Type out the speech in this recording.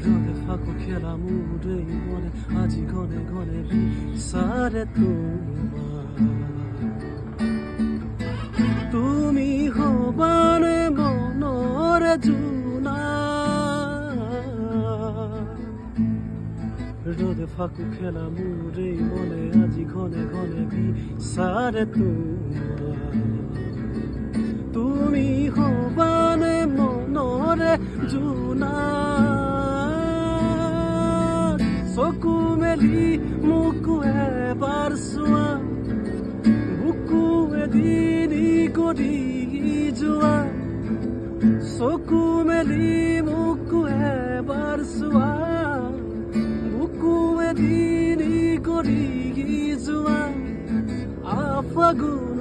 ৰ'দে ফাকু খেলা মোৰ এই মনে আজি ঘনে ঘনে বিচাৰে তোমাৰ তুমি হবানে মনৰে জোনা ৰ'দে ফাকু খেলা মোৰ এই মনে আজি ঘনে ঘনে বিচাৰে তোমাৰ তুমি হবানে মনৰে জোনা চকু মেলি মোকো এবাৰ চোৱা বুকু এদিন কৰি যোৱা চকু মেলি মোকো এবাৰ চোৱা বুকু এদিন কৰি যোৱা আফাগুন